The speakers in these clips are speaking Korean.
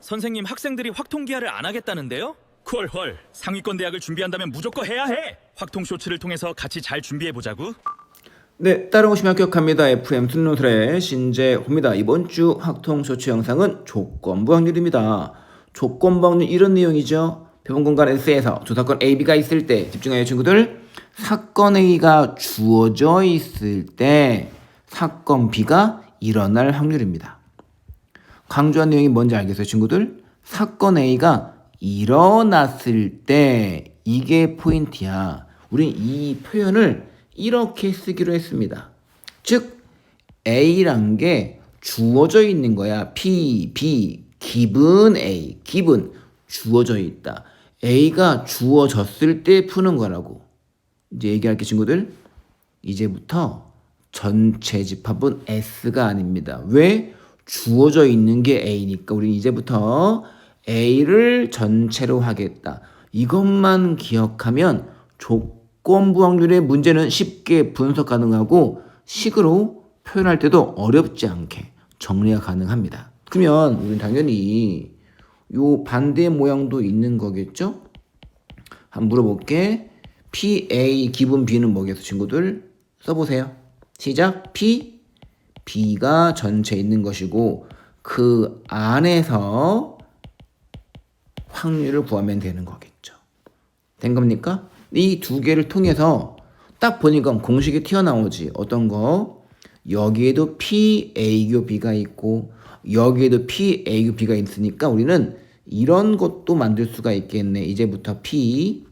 선생님, 학생들이 확통기하를 안 하겠다는데요? 헐, 상위권 대학을 준비한다면 무조건 해야 해. 확통 쇼츠를 통해서 같이 잘 준비해보자고. 네, 따라오시면 합격합니다. FM 순노틀의 신재호입니다. 이번 주 확통 쇼츠 영상은 조건부 확률입니다. 조건부 확률 이런 내용이죠. 표본공간 S에서 조사건 A, B가 있을 때 집중하여 친구들, 사건 A가 주어져 있을 때 사건 B가 일어날 확률입니다. 강조한 내용이 뭔지 알겠어요, 친구들? 사건 A가 일어났을 때 이게 포인트야. 우린 이 표현을 이렇게 쓰기로 했습니다. 즉 A란 게 주어져 있는 거야. P, B, given A, given 주어져 있다. A가 주어졌을 때 푸는 거라고. 이제 얘기할게 친구들. 이제부터 전체 집합은 S가 아닙니다. 왜? 주어져 있는 게 A니까 우리는 이제부터 A를 전체로 하겠다. 이것만 기억하면 조건부 확률의 문제는 쉽게 분석 가능하고 식으로 표현할 때도 어렵지 않게 정리가 가능합니다. 그러면 우리는 당연히 요 반대 모양도 있는 거겠죠? 한번 물어볼게. PA 기분 B는 뭐겠어 친구들? 써보세요. 시작. P, B가 전체에 있는 것이고 그 안에서 확률을 구하면 되는 거겠죠. 된 겁니까? 이 두 개를 통해서 딱 보니까 공식이 튀어나오지. 어떤 거? 여기에도 P, A교 B가 있고 여기에도 P, A교 B가 있으니까 우리는 이런 것도 만들 수가 있겠네. 이제부터 P,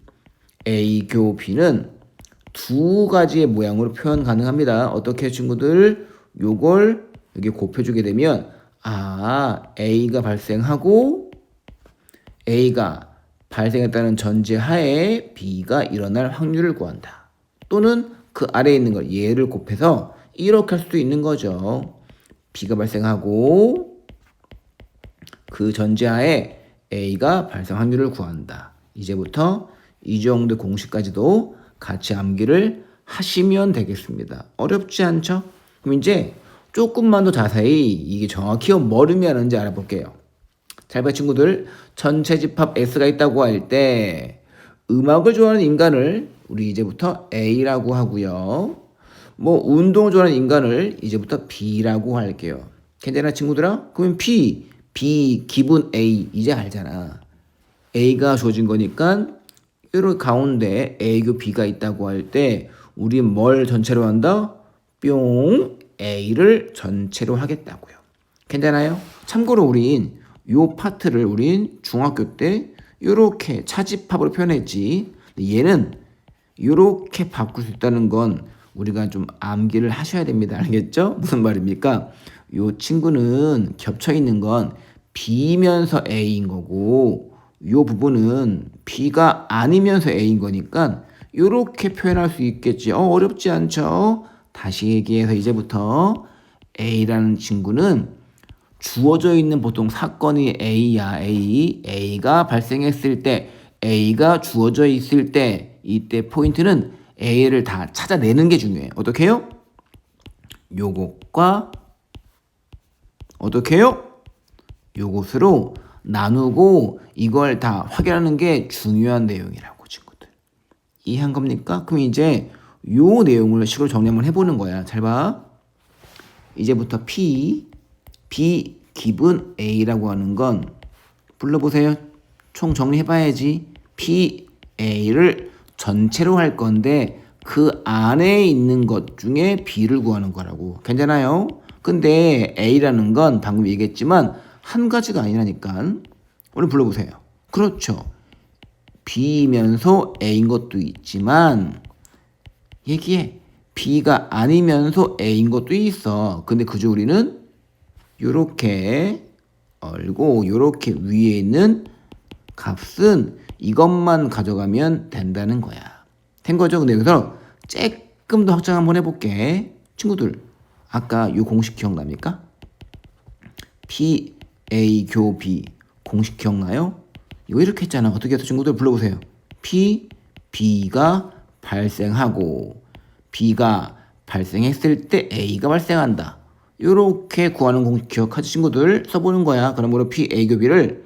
A교 B는 두 가지의 모양으로 표현 가능합니다. 어떻게 친구들? 요걸 여기 곱해주게 되면 A가 발생하고 A가 발생했다는 전제하에 B가 일어날 확률을 구한다. 또는 그 아래에 있는 걸 얘를 곱해서 이렇게 할 수도 있는 거죠. B가 발생하고 그 전제하에 A가 발생 확률을 구한다. 이제부터 이 정도 공식까지도 같이 암기를 하시면 되겠습니다. 어렵지 않죠? 그럼 이제 조금만 더 자세히 이게 정확히 뭘 의미하는지 알아볼게요. 잘 봐 친구들. 전체 집합 S가 있다고 할 때 음악을 좋아하는 인간을 우리 이제부터 A라고 하고요. 뭐 운동을 좋아하는 인간을 이제부터 B라고 할게요. 괜찮아 친구들아? 그러면 P, B, 기분 A 이제 알잖아. A가 주어진 거니까 이렇게 가운데 A교 B가 있다고 할 때 우리 뭘 전체로 한다? 뿅 A를 전체로 하겠다고요. 괜찮아요? 참고로 우린 요 파트를 우린 중학교 때 요렇게 차집합으로 표현했지. 얘는 요렇게 바꿀 수 있다는 건 우리가 좀 암기를 하셔야 됩니다. 알겠죠? 무슨 말입니까? 요 친구는 겹쳐 있는 건 B면서 A인 거고 요 부분은 B가 아니면서 A인 거니까 요렇게 표현할 수 있겠지. 어렵지 않죠? 다시 얘기해서 이제부터 A라는 친구는 주어져 있는 보통 사건이 A야. A가 발생했을 때 A가 주어져 있을 때 이때 포인트는 A를 다 찾아내는 게 중요해요. 어떻게 해요? 요것과 어떻게 해요? 요것으로 나누고 이걸 다 확인하는 게 중요한 내용이라고 친구들. 이해한 겁니까? 그럼 이제 요 내용을 식으로 정리 한번 해보는 거야. 잘 봐. 이제부터 P, B, 기분 A라고 하는 건 불러보세요. 총 정리해봐야지. P, A를 전체로 할 건데 그 안에 있는 것 중에 B를 구하는 거라고. 괜찮아요? 근데 A라는 건 방금 얘기했지만 한 가지가 아니라니까. 오늘 불러보세요. 그렇죠. B면서 A인 것도 있지만 얘기해. B가 아니면서 A인 것도 있어. 근데 그저 우리는 요렇게 얼고 요렇게 위에 있는 값은 이것만 가져가면 된다는 거야. 된 거죠? 근데 여기서 조금 더 확장 한번 해볼게. 친구들 아까 요 공식 기억납니까? P, A, 교, B 공식 기억나요? 이거 이렇게 했잖아. 어떻게 해서 친구들 불러보세요. P, B가 발생하고 B가 발생했을 때 A가 발생한다. 요렇게 구하는 공식 기억하지 친구들? 써보는 거야. 그러므로 P A 교비를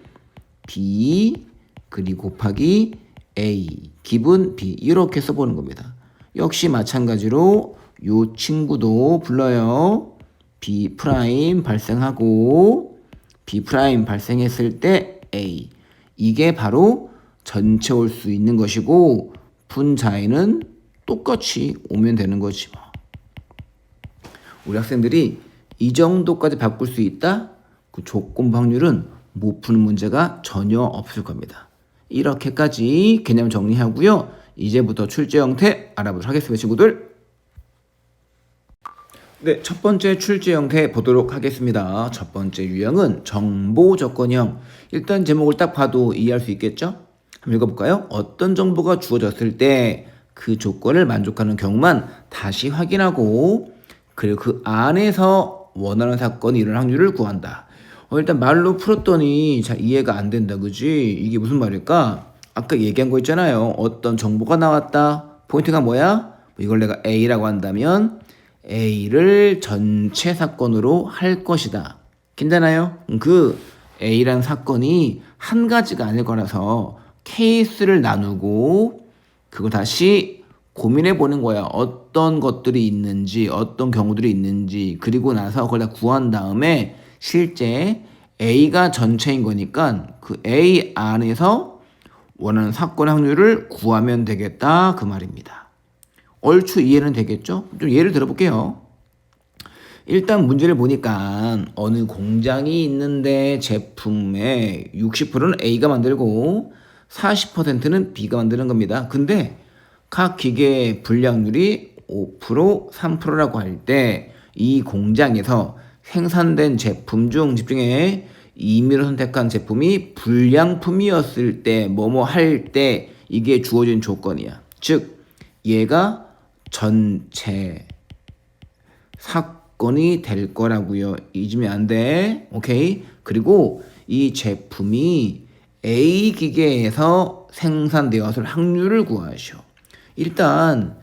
B 그리고 곱하기 A 기분 B 이렇게 써보는 겁니다. 역시 마찬가지로 요 친구도 불러요. B 프라임 발생하고 B 프라임 발생했을 때 A 이게 바로 전체 올 수 있는 것이고 분자에는 똑같이 오면 되는 거지 뭐. 우리 학생들이 이 정도까지 바꿀 수 있다? 그 조건 확률은 못 푸는 문제가 전혀 없을 겁니다. 이렇게까지 개념 정리하고요. 이제부터 출제 형태 알아보도록 하겠습니다, 친구들. 네, 첫 번째 출제 형태 보도록 하겠습니다. 첫 번째 유형은 정보 조건형. 일단 제목을 딱 봐도 이해할 수 있겠죠? 한번 읽어볼까요? 어떤 정보가 주어졌을 때 그 조건을 만족하는 경우만 다시 확인하고 그리고 그 안에서 원하는 사건이 일어날 확률을 구한다. 일단 말로 풀었더니 잘 이해가 안 된다, 그지? 이게 무슨 말일까? 아까 얘기한 거 있잖아요. 어떤 정보가 나왔다. 포인트가 뭐야? 이걸 내가 A라고 한다면 A를 전체 사건으로 할 것이다. 괜찮아요? 그 A라는 사건이 한 가지가 아닐 거라서 케이스를 나누고 그거 다시 고민해 보는 거야. 어떤 것들이 있는지, 어떤 경우들이 있는지, 그리고 나서 그걸 다 구한 다음에 실제 A가 전체인 거니까 그 A 안에서 원하는 사건 확률을 구하면 되겠다. 그 말입니다. 얼추 이해는 되겠죠? 좀 예를 들어볼게요. 일단 문제를 보니까 어느 공장이 있는데 제품의 60%는 A가 만들고 40%는 B가 만드는 겁니다. 근데 각 기계의 불량률이 5%, 3%라고 할 때 이 공장에서 생산된 제품 중 집중해 임의로 선택한 제품이 불량품이었을 때 뭐뭐 할 때 이게 주어진 조건이야. 즉 얘가 전체 사건이 될 거라고요. 잊으면 안 돼. 오케이. 그리고 이 제품이 A 기계에서 생산되었을 확률을 구하시오. 일단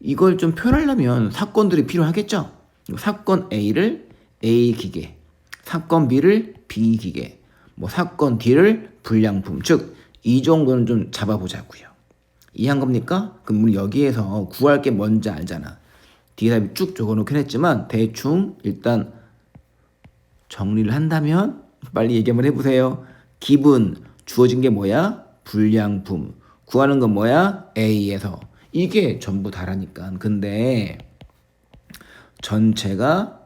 이걸 좀 표현하려면 사건들이 필요하겠죠. 사건 A를 A 기계, 사건 B를 B 기계, 뭐 사건 D를 불량품. 즉 이 정도는 좀 잡아보자고요. 이해한 겁니까? 그럼 우리 여기에서 구할 게 뭔지 알잖아. 뒤에 답이 쭉 적어놓긴 했지만 대충 일단 정리를 한다면 빨리 얘기 한번 해보세요. 기분 주어진 게 뭐야? 불량품. 구하는 건 뭐야? A에서. 이게 전부 다라니까. 근데 전체가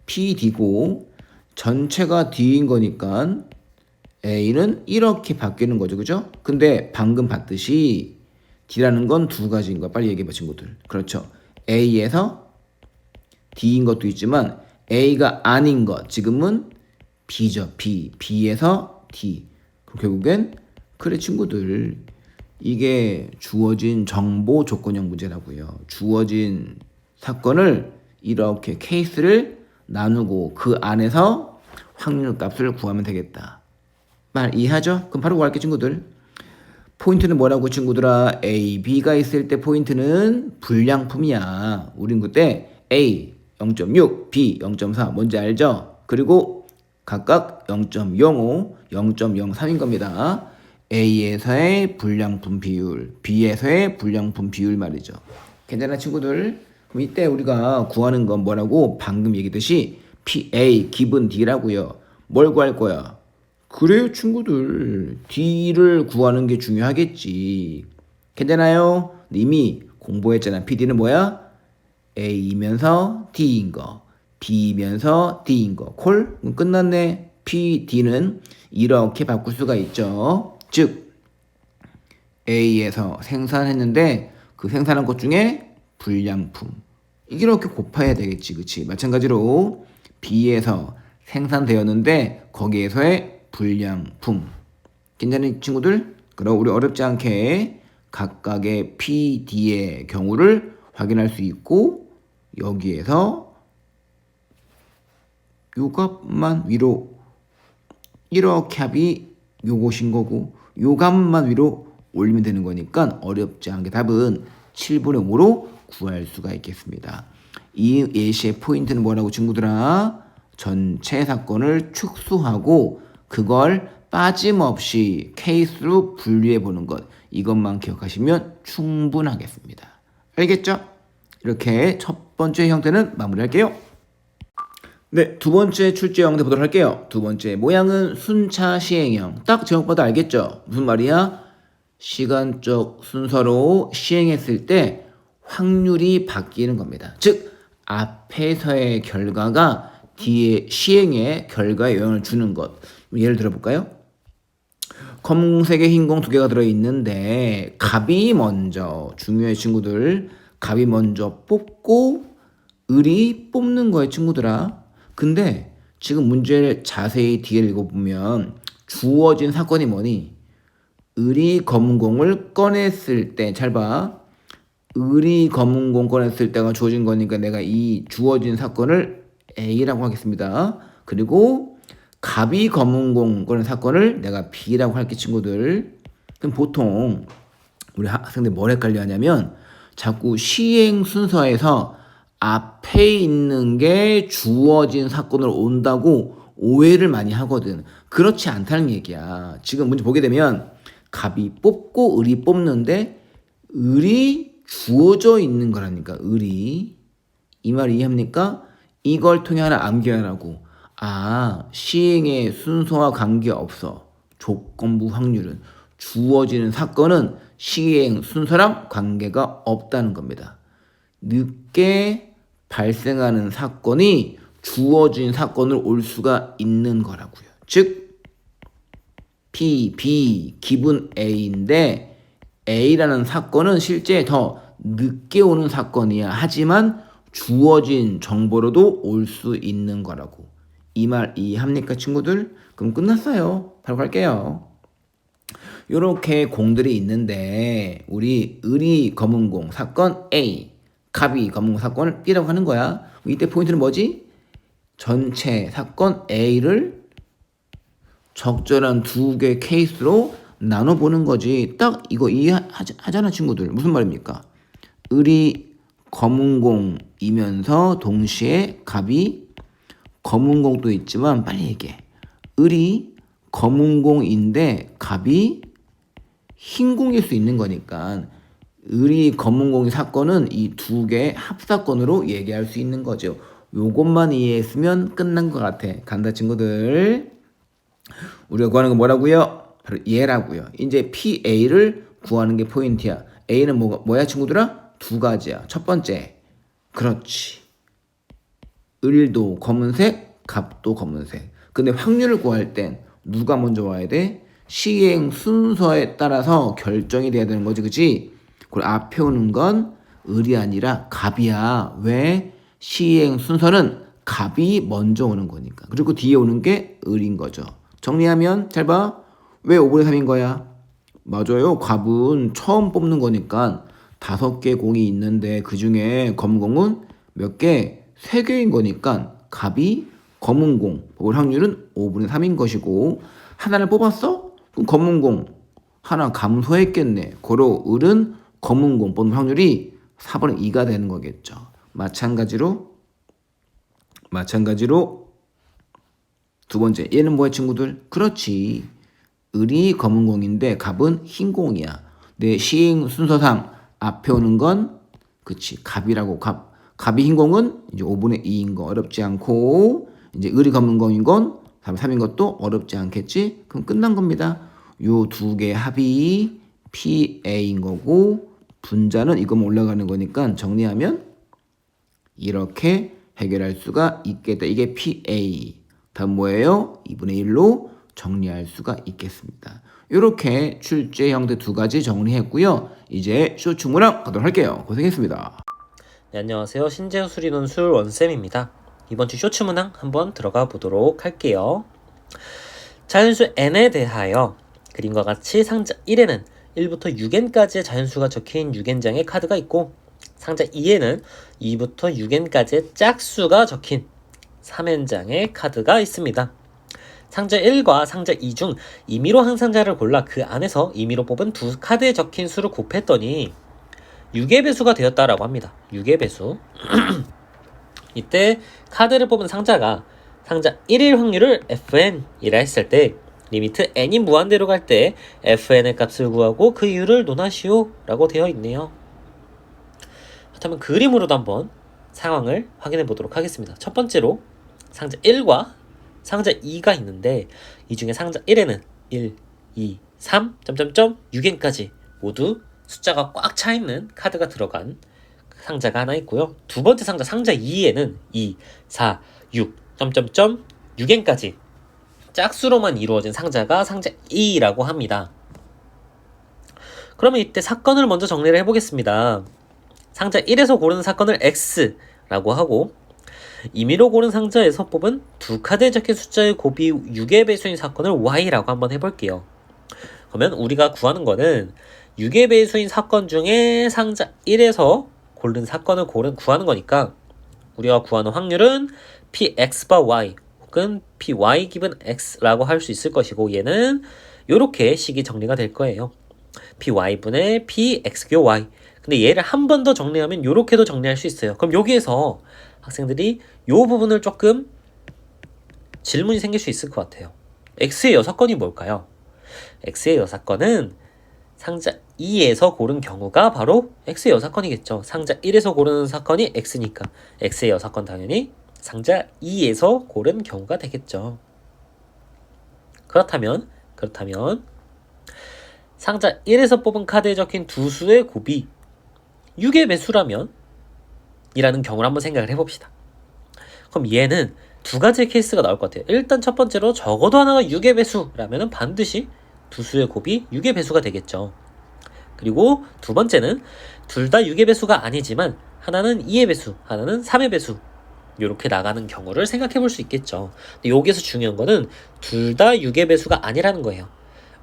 PD고 전체가 D인 거니까 A는 이렇게 바뀌는 거죠. 그죠? 근데 방금 봤듯이 D라는 건 두 가지인 거야. 빨리 얘기해봐 친구들. 그렇죠. A에서 D인 것도 있지만 A가 아닌 것. 지금은 B죠. B. B에서 D. 그럼 결국엔 그래 친구들. 이게 주어진 정보 조건형 문제라고요. 주어진 사건을 이렇게 케이스를 나누고 그 안에서 확률 값을 구하면 되겠다. 말 이해하죠? 그럼 바로 구할게 친구들. 포인트는 뭐라고 친구들아? A, B가 있을 때 포인트는 불량품이야. 우린 그때 A 0.6, B 0.4 뭔지 알죠? 그리고 각각 0.05, 0.03인 겁니다. A에서의 불량품 비율, B에서의 불량품 비율 말이죠. 괜찮아 친구들? 그럼 이때 우리가 구하는 건 뭐라고? 방금 얘기했듯이 PA 기분 D라고요. 뭘 구할 거야? 그래요 친구들. D를 구하는 게 중요하겠지. 괜찮아요? 이미 공부했잖아. PD는 뭐야? A이면서 D인 거, B이면서 D인 거. 콜? 끝났네. PD는 이렇게 바꿀 수가 있죠. 즉 A에서 생산했는데 그 생산한 것 중에 불량품 이렇게 곱해야 되겠지. 그치? 마찬가지로 B에서 생산되었는데 거기에서의 불량품. 괜찮은 친구들? 그럼 우리 어렵지 않게 각각의 P, D의 경우를 확인할 수 있고 여기에서 요 값만 위로 이렇게 합이 요것인 거고 요 값만 위로 올리면 되는 거니까 어렵지 않게 답은 7분의 5로 구할 수가 있겠습니다. 이 예시의 포인트는 뭐라고 친구들아? 전체 사건을 축소하고 그걸 빠짐없이 케이스로 분류해 보는 것. 이것만 기억하시면 충분하겠습니다. 알겠죠? 이렇게 첫 번째 형태는 마무리할게요. 네, 두 번째 출제 형태 보도록 할게요. 두 번째 모양은 순차 시행형. 딱 제목보다 알겠죠? 무슨 말이야? 시간적 순서로 시행했을 때 확률이 바뀌는 겁니다. 즉 앞에서의 결과가 뒤에 시행의 결과에 영향을 주는 것. 예를 들어볼까요? 검은색의 흰공 두 개가 들어있는데 갑이 먼저, 중요해 친구들, 갑이 먼저 뽑고 을이 뽑는 거예요 친구들아. 근데 지금 문제를 자세히 뒤에 읽어보면 주어진 사건이 뭐니? 을이 검은공을 꺼냈을 때, 잘 봐. 을이 검은공 꺼냈을 때가 주어진 거니까 내가 이 주어진 사건을 A라고 하겠습니다. 그리고 갑이 검은공 꺼낸 사건을 내가 B라고 할게 친구들. 그럼 보통 우리 학생들 뭘 헷갈려 하냐면 자꾸 시행 순서에서 앞에 있는 게 주어진 사건으로 온다고 오해를 많이 하거든. 그렇지 않다는 얘기야. 지금 문제 보게 되면 갑이 뽑고 을이 뽑는데 을이 주어져 있는 거라니까. 을이. 이 말 이해합니까? 이걸 통해 하나 암기하라고. 아, 시행의 순서와 관계없어. 조건부 확률은. 주어지는 사건은 시행 순서랑 관계가 없다는 겁니다. 늦게 발생하는 사건이 주어진 사건으로 올 수가 있는 거라고요. 즉 P, B, 기분 A인데 A라는 사건은 실제 더 늦게 오는 사건이야. 하지만 주어진 정보로도 올 수 있는 거라고. 이 말 이해합니까 친구들? 그럼 끝났어요. 바로 갈게요. 요렇게 공들이 있는데 우리 을이 검은공 사건 A, 갑이 검은공 사건을 B라고 하는 거야. 이때 포인트는 뭐지? 전체 사건 A를 적절한 두 개 케이스로 나눠보는 거지. 딱 이거 이해하잖아 친구들. 무슨 말입니까? 을이 검은공이면서 동시에 갑이 검은공도 있지만 빨리 얘기해. 을이 검은공인데 갑이 흰공일 수 있는 거니까 을이 검은공의 사건은 이 두 개의 합사건으로 얘기할 수 있는 거죠. 요것만 이해했으면 끝난 것 같아. 간다 친구들. 우리가 구하는 건 뭐라고요? 바로 얘라고요. 이제 PA를 구하는 게 포인트야. A는 뭐야 친구들아? 두 가지야. 첫 번째, 그렇지. 을도 검은색, 갑도 검은색. 근데 확률을 구할 땐 누가 먼저 와야 돼? 시행 순서에 따라서 결정이 돼야 되는 거지, 그치? 그리고 앞에 오는 건 을이 아니라 갑이야. 왜? 시행 순서는 갑이 먼저 오는 거니까. 그리고 뒤에 오는 게 을인 거죠. 정리하면 잘 봐. 왜 5분의 3인 거야? 맞아요. 갑은 처음 뽑는 거니까 5개 공이 있는데 그 중에 검은공은 몇 개? 3개인 거니까 갑이 검은공 뽑을 확률은 5분의 3인 것이고 하나를 뽑았어? 그럼 검은공 하나 감소했겠네. 고로 을은 검은공 뽑는 확률이 4분의 2가 되는 거겠죠. 마찬가지로 두 번째 얘는 뭐야 친구들? 그렇지. 을이 검은공인데 갑은 흰공이야. 내 시행 순서상 앞에 오는 건 그치 갑이라고. 갑이 흰공은 이제 5분의 2인 거 어렵지 않고 이제 을이 검은공인 건 3인 것도 어렵지 않겠지? 그럼 끝난 겁니다. 요 두 개의 합이 PA인 거고 분자는 이거만 올라가는 거니까 정리하면 이렇게 해결할 수가 있겠다. 이게 PA. 다음 뭐예요? 2분의 1로 정리할 수가 있겠습니다. 이렇게 출제 형태 두 가지 정리했고요. 이제 쇼충무랑 가도록 할게요. 고생했습니다. 네, 안녕하세요. 신재우 수리논술 원쌤입니다. 이번 주 쇼츠 문항 한번 들어가 보도록 할게요. 자연수 n에 대하여 그림과 같이 상자 1에는 1부터 6n까지의 자연수가 적힌 6n장의 카드가 있고 상자 2에는 2부터 6n까지의 짝수가 적힌 3n장의 카드가 있습니다. 상자 1과 상자 2 중 임의로 한 상자를 골라 그 안에서 임의로 뽑은 두 카드에 적힌 수를 곱했더니 6의 배수가 되었다라고 합니다. 6의 배수. 이때 카드를 뽑은 상자가 상자 1일 확률을 fn이라 했을 때 리미트 n이 무한대로 갈 때 fn의 값을 구하고 그 이유를 논하시오 라고 되어 있네요. 그렇다면 그림으로도 한번 상황을 확인해 보도록 하겠습니다. 첫 번째로 상자 1과 상자 2가 있는데 이 중에 상자 1에는 1, 2, 3, 6엔까지 모두 숫자가 꽉 차 있는 카드가 들어간 상자가 하나 있고요. 두 번째 상자 2에는 2, 4, 6, 6엔까지 짝수로만 이루어진 상자가 상자 2라고 합니다. 그러면 이때 사건을 먼저 정리를 해보겠습니다. 상자 1에서 고르는 사건을 X라고 하고 임의로 고른 상자에서 뽑은 두 카드에 적힌 숫자의 곱이 6의 배수인 사건을 Y라고 한번 해볼게요. 그러면 우리가 구하는 거는 6의 배수인 사건 중에 상자 1에서 고른 사건을 구하는 거니까 우리가 구하는 확률은 Px 바 Y 혹은 Py 기분 X라고 할 수 있을 것이고 얘는 이렇게 식이 정리가 될 거예요. Py분의 Px교 Y. 근데 얘를 한 번 더 정리하면 이렇게도 정리할 수 있어요. 그럼 여기에서 학생들이 이 부분을 조금 질문이 생길 수 있을 것 같아요. X의 6건이 뭘까요? X의 6건은 상자 2에서 고른 경우가 바로 X의 6건이겠죠. 상자 1에서 고르는 사건이 X니까 X의 6건 당연히 상자 2에서 고른 경우가 되겠죠. 그렇다면 상자 1에서 뽑은 카드에 적힌 두 수의 곱이 6의 배수라면 이라는 경우를 한번 생각을 해봅시다. 그럼 얘는 두 가지의 케이스가 나올 것 같아요. 일단 첫 번째로 적어도 하나가 6의 배수라면 반드시 두 수의 곱이 6의 배수가 되겠죠. 그리고 두 번째는 둘 다 6의 배수가 아니지만 하나는 2의 배수, 하나는 3의 배수 이렇게 나가는 경우를 생각해 볼 수 있겠죠. 근데 여기에서 중요한 거는 둘 다 6의 배수가 아니라는 거예요.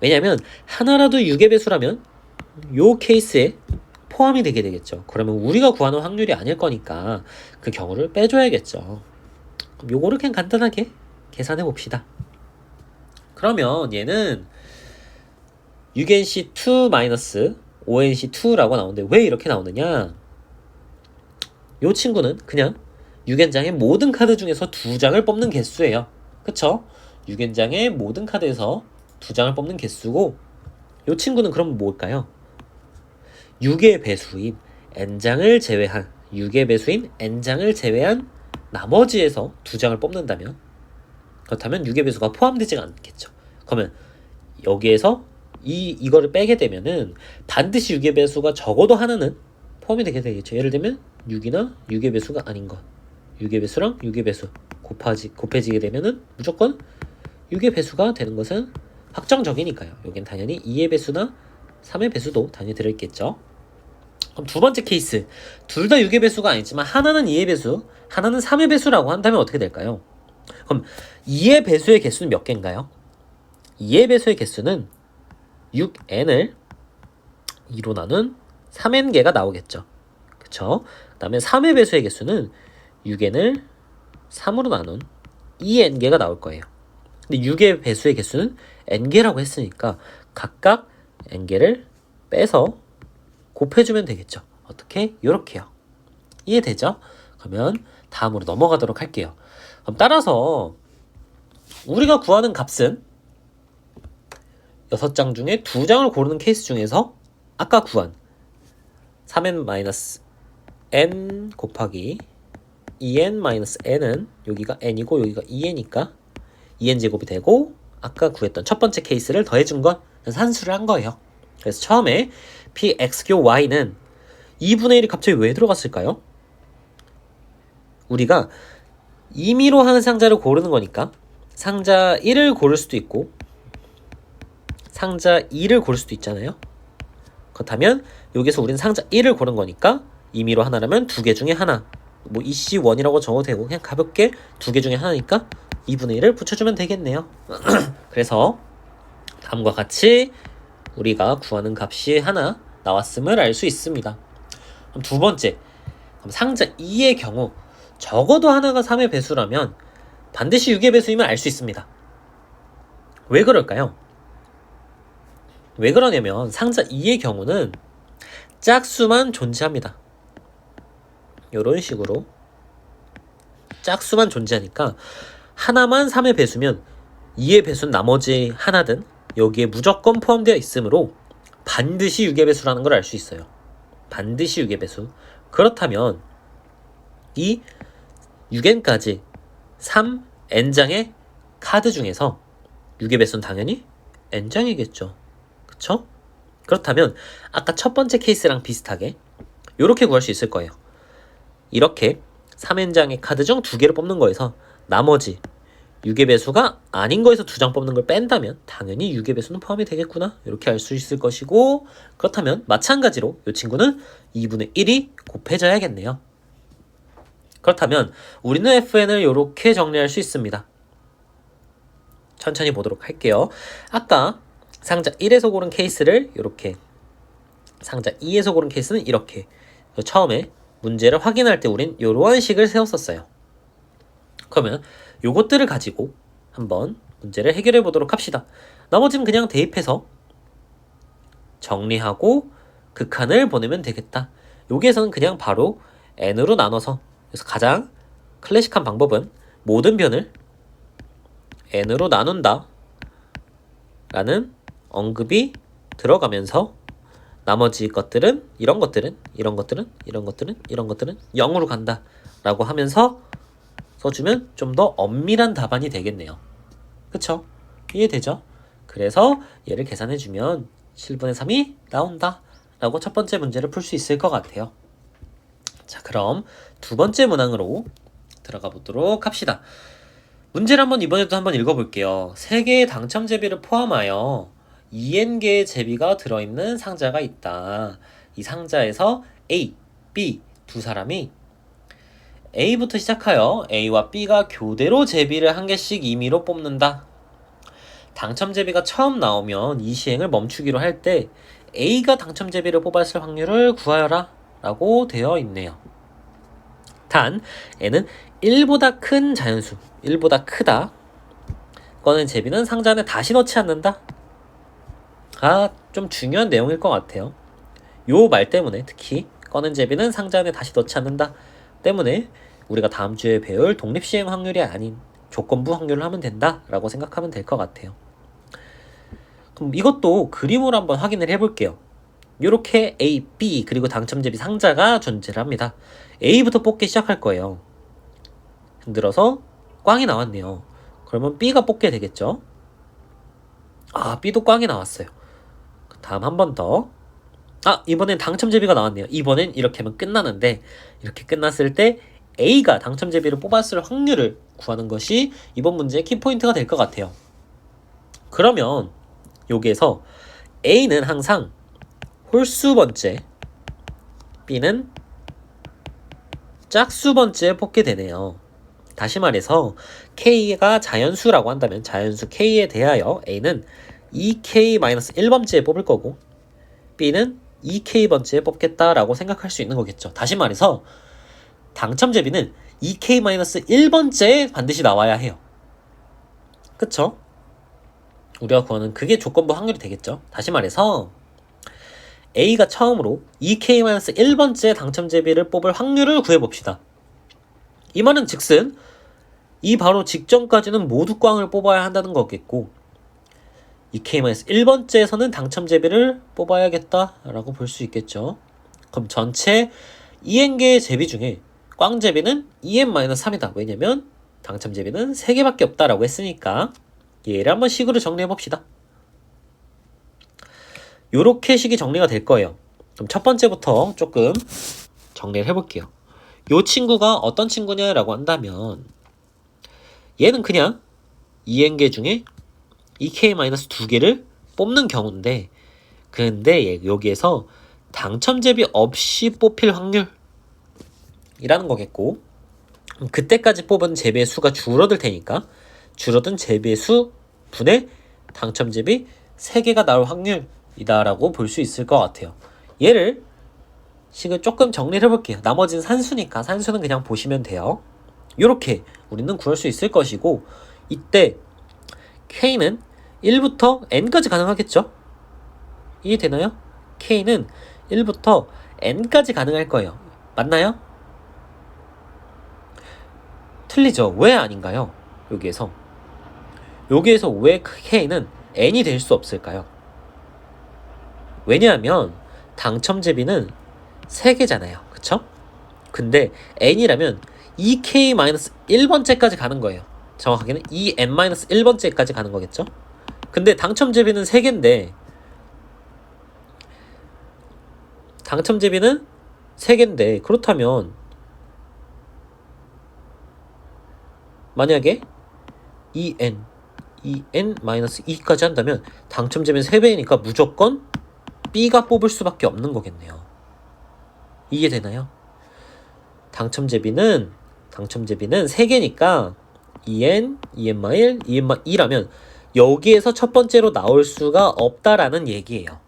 왜냐면 하나라도 6의 배수라면 요 케이스에 포함이 되게 되겠죠. 그러면 우리가 구하는 확률이 아닐 거니까 그 경우를 빼줘야겠죠. 그럼 요거를 그냥 간단하게 계산해 봅시다. 그러면 얘는 6nc2 5nc2라고 나오는데 왜 이렇게 나오느냐? 요 친구는 그냥 6엔장의 모든 카드 중에서 2장을 뽑는 개수예요. 그쵸? 6엔장의 모든 카드에서 2장을 뽑는 개수고 요 친구는 그럼 뭘까요? 6의 배수인 n장을 제외한 6의 배수인 n장을 제외한 나머지에서 2장을 뽑는다면 그렇다면 6의 배수가 포함되지가 않겠죠. 그러면 여기에서 이거를 빼게 되면은 반드시 6의 배수가 적어도 하나는 포함이 되게 되겠죠. 예를 들면 6이나 6의 배수가 아닌 것 6의 배수랑 6의 배수 곱해지게 되면은 무조건 6의 배수가 되는 것은 확정적이니까요. 여긴 당연히 2의 배수나 3의 배수도 당연히 들어있겠죠. 그럼 두 번째 케이스 둘 다 6의 배수가 아니지만 하나는 2의 배수 하나는 3의 배수라고 한다면 어떻게 될까요? 그럼 2의 배수의 개수는 몇 개인가요? 2의 배수의 개수는 6n을 2로 나눈 3n개가 나오겠죠. 그쵸? 그 다음에 3의 배수의 개수는 6n을 3으로 나눈 2n개가 나올 거예요. 근데 6의 배수의 개수는 n개라고 했으니까 각각 n개를 빼서 곱해주면 되겠죠. 어떻게? 요렇게요. 이해되죠? 그러면 다음으로 넘어가도록 할게요. 그럼 따라서 우리가 구하는 값은 6장 중에 2장을 고르는 케이스 중에서 아까 구한 3n-n 곱하기 2n-n은 여기가 n이고 여기가 2n이니까 2n 제곱이 되고 아까 구했던 첫 번째 케이스를 더해준 건 산수를 한 거예요. 그래서 처음에 px교 y는 2분의 1이 갑자기 왜 들어갔을까요? 우리가 임의로 하는 상자를 고르는 거니까 상자 1을 고를 수도 있고 상자 2를 고를 수도 있잖아요. 그렇다면 여기서 우리는 상자 1을 고른 거니까 임의로 하나라면 2개 중에 하나 뭐 EC1이라고 적어도 되고 그냥 가볍게 2개 중에 하나니까 2분의 1을 붙여주면 되겠네요. 그래서 다음과 같이 우리가 구하는 값이 하나 나왔음을 알 수 있습니다. 그럼 두 번째, 그럼 상자 2의 경우 적어도 하나가 3의 배수라면 반드시 6의 배수임을 알 수 있습니다. 왜 그럴까요? 왜 그러냐면 상자 2의 경우는 짝수만 존재합니다. 이런 식으로 짝수만 존재하니까 하나만 3의 배수면 2의 배수는 나머지 하나든 여기에 무조건 포함되어 있으므로 반드시 6의 배수라는 걸 알 수 있어요. 반드시 6의 배수. 그렇다면 이 6n까지 3n장의 카드 중에서 6의 배수는 당연히 n장이겠죠. 그쵸? 그렇다면 아까 첫 번째 케이스랑 비슷하게 이렇게 구할 수 있을 거예요. 이렇게 3n장의 카드 중 2개를 뽑는 거에서 나머지 6의 배수가 아닌 거에서 2장 뽑는 걸 뺀다면 당연히 6의 배수는 포함이 되겠구나 이렇게 알 수 있을 것이고, 그렇다면 마찬가지로 이 친구는 2분의 1이 곱해져야겠네요. 그렇다면 우리는 fn을 이렇게 정리할 수 있습니다. 천천히 보도록 할게요. 아까 상자 1에서 고른 케이스를 이렇게, 상자 2에서 고른 케이스는 이렇게, 처음에 문제를 확인할 때 우린 이러한 식을 세웠었어요. 그러면 요것들을 가지고 한번 문제를 해결해 보도록 합시다. 나머지는 그냥 대입해서 정리하고 극한을 보내면 되겠다. 여기에서는 그냥 바로 n으로 나눠서, 그래서 가장 클래식한 방법은 모든 변을 n으로 나눈다 라는 언급이 들어가면서 나머지 것들은 이런 것들은 0으로 간다 라고 하면서 써주면 좀 더 엄밀한 답안이 되겠네요. 그쵸? 이해되죠? 그래서 얘를 계산해주면 7분의 3이 나온다 라고 첫 번째 문제를 풀 수 있을 것 같아요. 자, 그럼 두 번째 문항으로 들어가 보도록 합시다. 문제를 이번에도 한번 읽어볼게요. 3개의 당첨 제비를 포함하여 2n개의 제비가 들어있는 상자가 있다. 이 상자에서 A, B 두 사람이 A부터 시작하여 A와 B가 교대로 제비를 한 개씩 임의로 뽑는다. 당첨 제비가 처음 나오면 이 시행을 멈추기로 할 때 A가 당첨 제비를 뽑았을 확률을 구하여라 라고 되어 있네요. 단 N은 1보다 큰 자연수, 1보다 크다. 꺼낸 제비는 상자 안에 다시 넣지 않는다. 좀 중요한 내용일 것 같아요. 요 말 때문에, 특히 꺼낸 제비는 상자 안에 다시 넣지 않는다 때문에 우리가 다음 주에 배울 독립시행 확률이 아닌 조건부 확률을 하면 된다 라고 생각하면 될 것 같아요. 그럼 이것도 그림으로 한번 확인을 해볼게요. 이렇게 A, B 그리고 당첨제비 상자가 존재를 합니다. A부터 뽑기 시작할 거예요. 흔들어서 꽝이 나왔네요. 그러면 B가 뽑게 되겠죠. B도 꽝이 나왔어요. 다음 한 번 더. 이번엔 당첨제비가 나왔네요. 이번엔 이렇게 하면 끝나는데, 이렇게 끝났을 때 A가 당첨제비를 뽑았을 확률을 구하는 것이 이번 문제의 키포인트가 될 것 같아요. 그러면 여기에서 A는 항상 홀수 번째, B는 짝수 번째에 뽑게 되네요. 다시 말해서 K가 자연수라고 한다면 자연수 K에 대하여 A는 2K-1번째에 뽑을 거고 B는 2K번째에 뽑겠다라고 생각할 수 있는 거겠죠. 다시 말해서 당첨제비는 2K-1번째에 반드시 나와야 해요. 그쵸? 우리가 구하는 그게 조건부 확률이 되겠죠. 다시 말해서 A가 처음으로 2K-1번째 당첨제비를 뽑을 확률을 구해봅시다. 이 말은 즉슨 이 바로 직전까지는 모두 꽝을 뽑아야 한다는 거겠고 2K-1번째에서는 당첨제비를 뽑아야겠다라고 볼 수 있겠죠. 그럼 전체 2n개의 제비 중에 꽝제비는 2n-3이다. 왜냐면 당첨제비는 3개밖에 없다라고 했으니까 얘를 한번 식으로 정리해봅시다. 요렇게 식이 정리가 될 거예요. 그럼 첫 번째부터 조금 정리를 해볼게요. 요 친구가 어떤 친구냐라고 한다면 얘는 그냥 2n개 중에 2K-2개를 뽑는 경우인데, 그런데 여기에서 당첨제비 없이 뽑힐 확률이라는 거겠고, 그때까지 뽑은 제비의 수가 줄어들 테니까 줄어든 제비의 수 분의 당첨제비 3개가 나올 확률이다라고 볼 수 있을 것 같아요. 얘를 식을 조금 정리를 해볼게요. 나머지는 산수니까 산수는 그냥 보시면 돼요. 요렇게 우리는 구할 수 있을 것이고, 이때 K는 1부터 N까지 가능하겠죠? 이해되나요? K는 1부터 N까지 가능할 거예요. 맞나요? 틀리죠. 왜 아닌가요? 여기에서 왜 K는 N이 될 수 없을까요? 왜냐하면 당첨제비는 3개잖아요. 그쵸? 근데 N이라면 2K-1번째까지 가는 거예요. 정확하게는 2N-1번째까지 가는 거겠죠? 근데 당첨제비는 3개인데 그렇다면 만약에 2N-2까지 한다면 당첨제비는 3배이니까 무조건 B가 뽑을 수밖에 없는 거겠네요. 이해되나요? 당첨제비는 3개니까 2N, 2N-1, 2N-2라면 여기에서 첫 번째로 나올 수가 없다라는 얘기예요.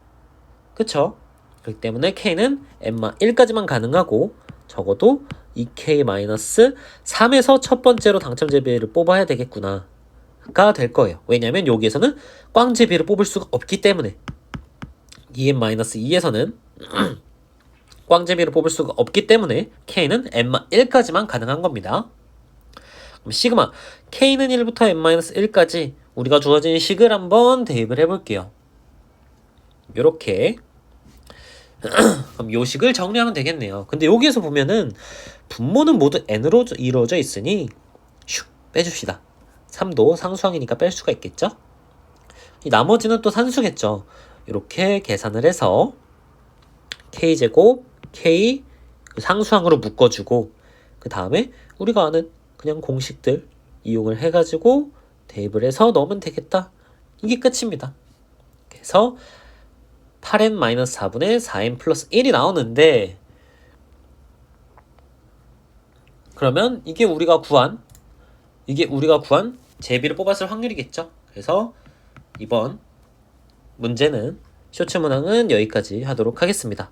그쵸? 그렇기 때문에 K는 N-1까지만 가능하고 적어도 2K-3에서 첫 번째로 당첨제비를 뽑아야 되겠구나 가 될 거예요. 왜냐면 여기에서는 꽝제비를 뽑을 수가 없기 때문에 2N-2에서는 꽝제비를 뽑을 수가 없기 때문에 K는 N-1까지만 가능한 겁니다. 그럼 시그마 K는 1부터 N-1까지 우리가 주어진 식을 한번 대입을 해볼게요. 요렇게 그럼 요 식을 정리하면 되겠네요. 근데 여기에서 보면은 분모는 모두 N으로 이루어져 있으니 슉 빼줍시다. 3도 상수항이니까 뺄 수가 있겠죠? 이 나머지는 또 산수겠죠. 이렇게 계산을 해서 K제곱 K 상수항으로 묶어주고 그 다음에 우리가 아는 그냥 공식들 이용을 해가지고 대입을 해서 넣으면 되겠다. 이게 끝입니다. 그래서 8n-4분의 4n 플러스 1이 나오는데 그러면 이게 우리가 구한 제비를 뽑았을 확률이겠죠. 그래서 이번 문제는 쇼츠 문항은 여기까지 하도록 하겠습니다.